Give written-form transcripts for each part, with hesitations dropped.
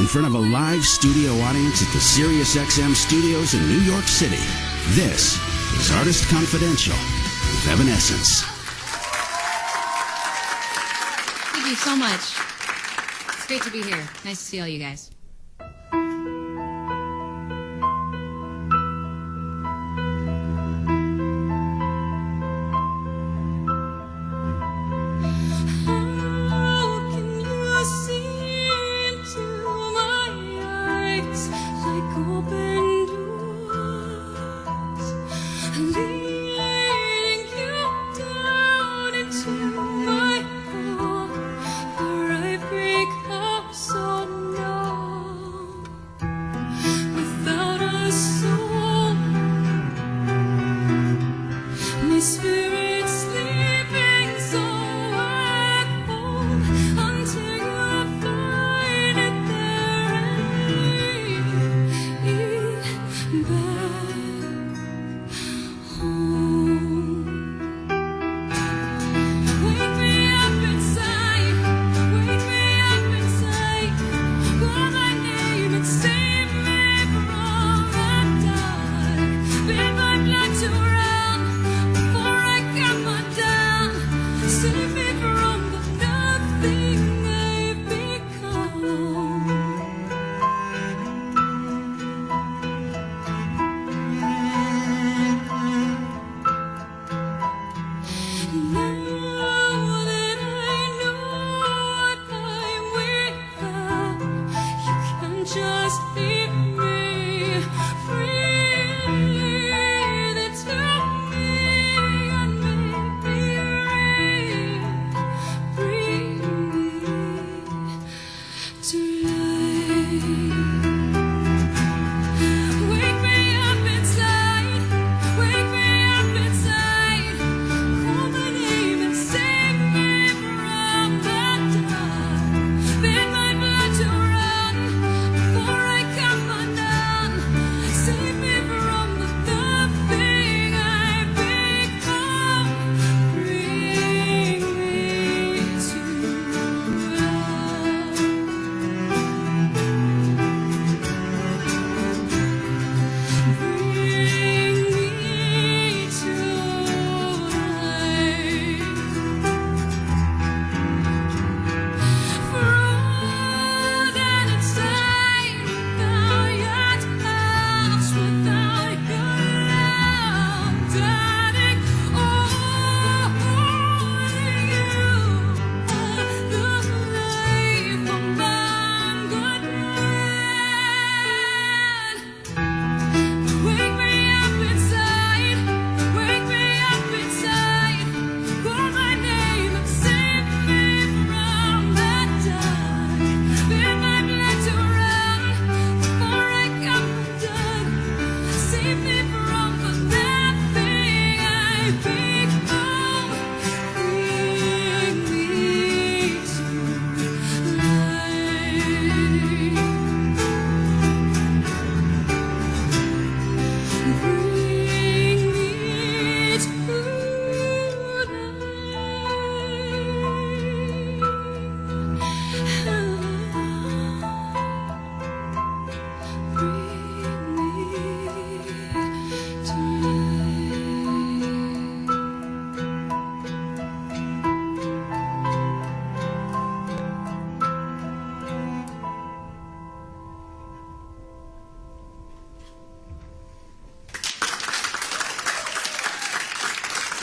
in front of a live studio audience at the SiriusXM studios in New York City. This is Artist Confidential with Evanescence. Thank you so much. It's great to be here. Nice to see all you guys.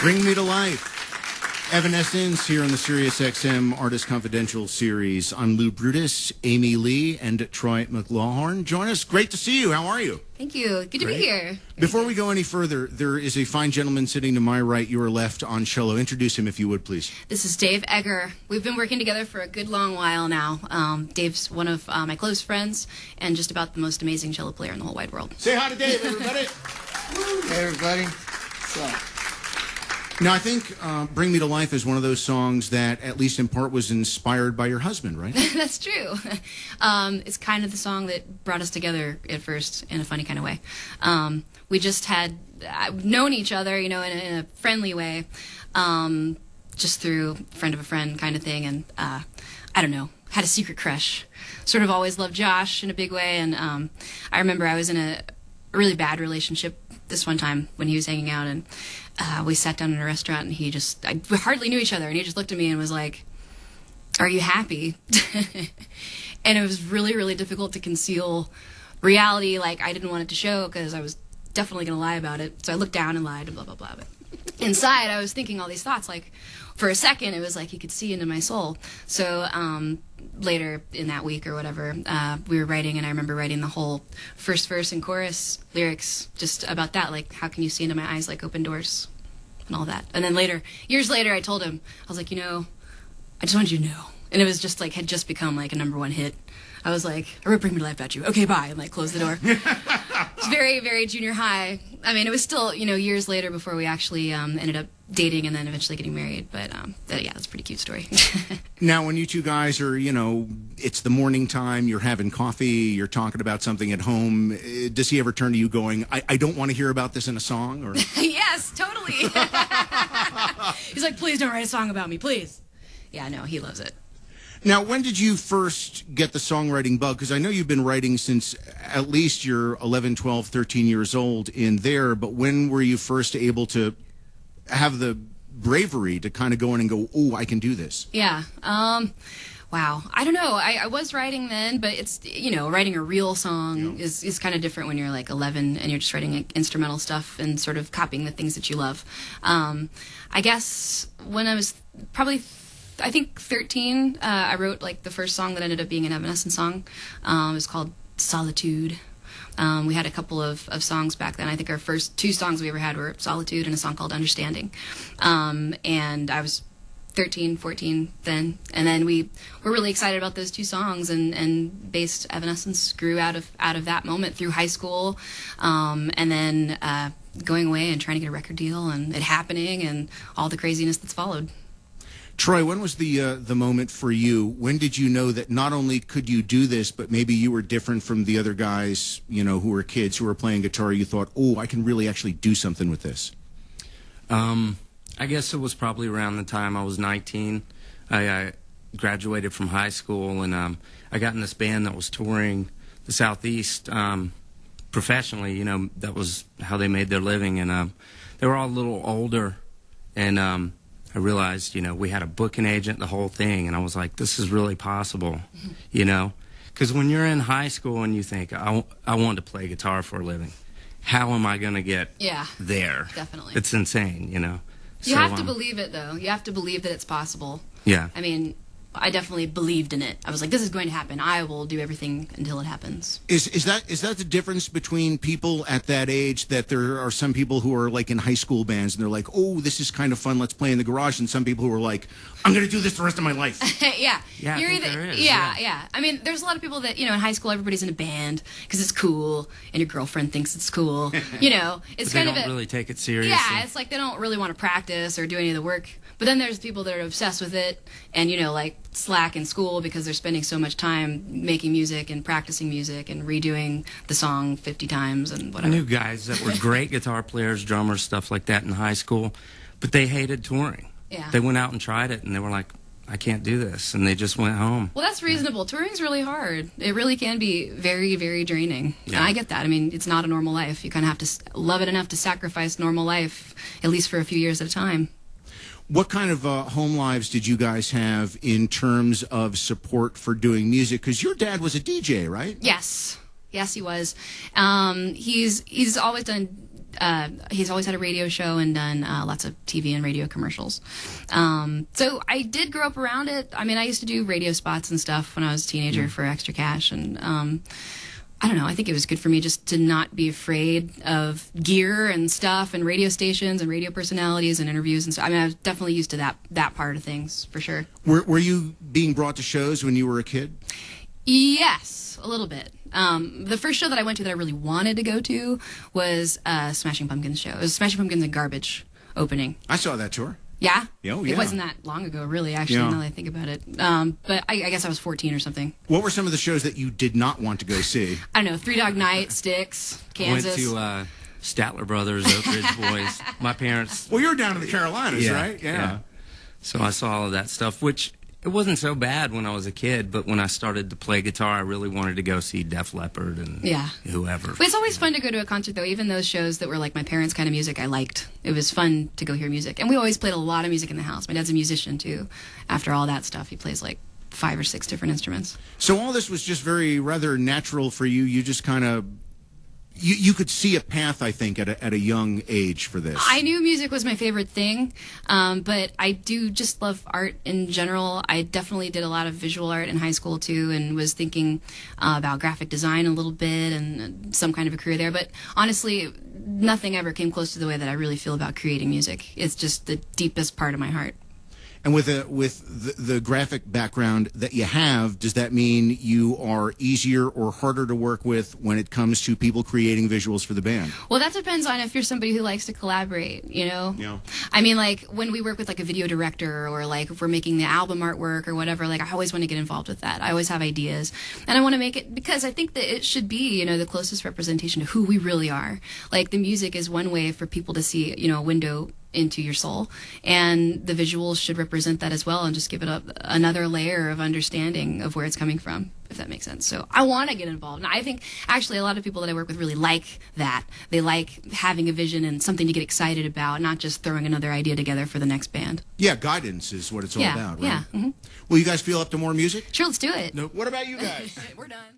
Bring Me to Life. Evanescence here on the SiriusXM Artist Confidential series. I'm Lou Brutus, Amy Lee, and Troy McLawhorn. Join us. Great to see you. How are you? Thank you. Good to be here. Before we go any further, there is a fine gentleman sitting to my right, your left, on cello. Introduce him if you would, please. This is Dave Egger. We've been working together for a good long while now. Dave's one of my close friends and just about the most amazing cello player in the whole wide world. Say hi to Dave, everybody. Hey, everybody. What's up? Now, I think Bring Me to Life is one of those songs that, at least in part, was inspired by your husband, right? That's true. It's kind of the song that brought us together at first in a funny kind of way. We just had known each other, you know, in a friendly way, just through friend of a friend kind of thing. And I don't know. had a secret crush. Sort of always loved Josh in a big way, and I remember I was in a really bad relationship this one time when he was hanging out, and we sat down in a restaurant, and we hardly knew each other, and he just looked at me and was like, "Are you happy?" And it was really, really difficult to conceal reality. Like, I didn't want it to show because I was definitely going to lie about it. So I looked down and lied and blah, blah, blah. But inside, I was thinking all these thoughts. Like, for a second, it was like he could see into my soul. So later in that week or whatever, we were writing, and I remember writing the whole first verse and chorus lyrics just about that. Like, how can you see into my eyes like open doors and all that. And then later, years later, I told him, I was like, I just wanted you to know. And it was just like, had just become like a #1 hit. I was like, I wrote Bring Me to Life Without You. Okay, bye. And like closed the door. It's very, very junior high. I mean, it was still, years later before we actually ended up dating and then eventually getting married. But yeah, that's a pretty cute story. Now, when you two guys are, it's the morning time, you're having coffee, you're talking about something at home, does he ever turn to you going, I don't want to hear about this in a song? Or Yes, totally. He's like, please don't write a song about me, please. Yeah, no, he loves it. Now, when did you first get the songwriting bug? Because I know you've been writing since at least you're 11, 12, 13 years old in there, but when were you first able to have the bravery to kind of go in and go, oh, I can do this? Yeah. Wow. I don't know. I was writing then, but it's, writing a real song is kind of different when you're like 11 and you're just writing like, instrumental stuff and sort of copying the things that you love. I guess when I was probably I think 13, I wrote like the first song that ended up being an Evanescence song. It was called Solitude. We had a couple of songs back then. I think our first 2 songs we ever had were Solitude and a song called Understanding. And I was 13, 14 then. And then we were really excited about those 2 songs and based Evanescence grew out of that moment through high school. And then going away and trying to get a record deal and it happening and all the craziness that's followed. Troy, when was the moment for you? When did you know that not only could you do this, but maybe you were different from the other guys, who were kids who were playing guitar? You thought, oh, I can really actually do something with this. I guess it was probably around the time I was 19. I graduated from high school, and I got in this band that was touring the Southeast professionally. That was how they made their living, and they were all a little older, and I realized, we had a booking agent, the whole thing, and I was like, this is really possible, Because when you're in high school and you think, I want to play guitar for a living, how am I going to get there? Definitely. It's insane, You have to believe it, though. You have to believe that it's possible. Yeah. I mean, I definitely believed in it. I was like, this is going to happen. I will do everything until it happens. Is that the difference between people at that age, that there are some people who are like in high school bands and they're like, oh, this is kind of fun, let's play in the garage, and some people who are like, I'm going to do this the rest of my life? Yeah. Yeah, You're I think there is. Yeah. I mean, there's a lot of people that, in high school everybody's in a band because it's cool and your girlfriend thinks it's cool. It's But kind they of don't really take it seriously. Yeah, it's like they don't really want to practice or do any of the work. But then there's people that are obsessed with it and, like slack in school because they're spending so much time making music and practicing music and redoing the song 50 times and whatever. I knew guys that were great guitar players, drummers, stuff like that in high school, but they hated touring. Yeah. They went out and tried it, and they were like, I can't do this, and they just went home. Well, that's reasonable. Touring's really hard. It really can be very, very draining. Yeah. And I get that. I mean, it's not a normal life. You kind of have to love it enough to sacrifice normal life, at least for a few years at a time. What kind of home lives did you guys have in terms of support for doing music? Because your dad was a DJ, right? Yes, he was. He's always done. He's always had a radio show and done lots of TV and radio commercials. So I did grow up around it. I mean, I used to do radio spots and stuff when I was a teenager for extra cash, and I don't know. I think it was good for me just to not be afraid of gear and stuff and radio stations and radio personalities and interviews and stuff. I mean, I was definitely used to that part of things, for sure. Were you being brought to shows when you were a kid? Yes, a little bit. The first show that I went to that I really wanted to go to was Smashing Pumpkins show. It was Smashing Pumpkins and Garbage opening. I saw that tour. Yeah? Oh, yeah. It wasn't that long ago, really, actually, now that I think about it. But I guess I was 14 or something. What were some of the shows that you did not want to go see? I don't know, Three Dog Night, Styx, Kansas. Went to Statler Brothers, Oak Ridge Boys. My parents... Well, you were down in the Carolinas, right? Yeah. So I saw all of that stuff, which It wasn't so bad when I was a kid, but when I started to play guitar, I really wanted to go see Def Leppard and whoever. But it's always fun to go to a concert, though. Even those shows that were like my parents' kind of music, I liked. It was fun to go hear music. And we always played a lot of music in the house. My dad's a musician, too. After all that stuff, he plays like 5 or 6 different instruments. So all this was just rather natural for you. You just kind of... You could see a path, I think, at a young age for this. I knew music was my favorite thing, but I do just love art in general. I definitely did a lot of visual art in high school, too, and was thinking about graphic design a little bit and some kind of a career there. But honestly, nothing ever came close to the way that I really feel about creating music. It's just the deepest part of my heart. And with the graphic background that you have, does that mean you are easier or harder to work with when it comes to people creating visuals for the band? Well, that depends on if you're somebody who likes to collaborate, you know? Yeah. I mean, like, when we work with, like, a video director or, like, if we're making the album artwork or whatever, like, I always want to get involved with that. I always have ideas. And I want to make it because I think that it should be, you know, the closest representation of who we really are. Like, the music is one way for people to see, you know, a window into your soul, and the visuals should represent that as well and just give it another layer of understanding of where it's coming from, if that makes sense. So I want to get involved, and I think actually a lot of people that I work with really like that. They like having a vision and something to get excited about, not just throwing another idea together for the next band. Yeah, guidance is what it's all about, right? Yeah. Mm-hmm. Will you guys feel up to more music? Sure, let's do it. No. What about you guys? We're done.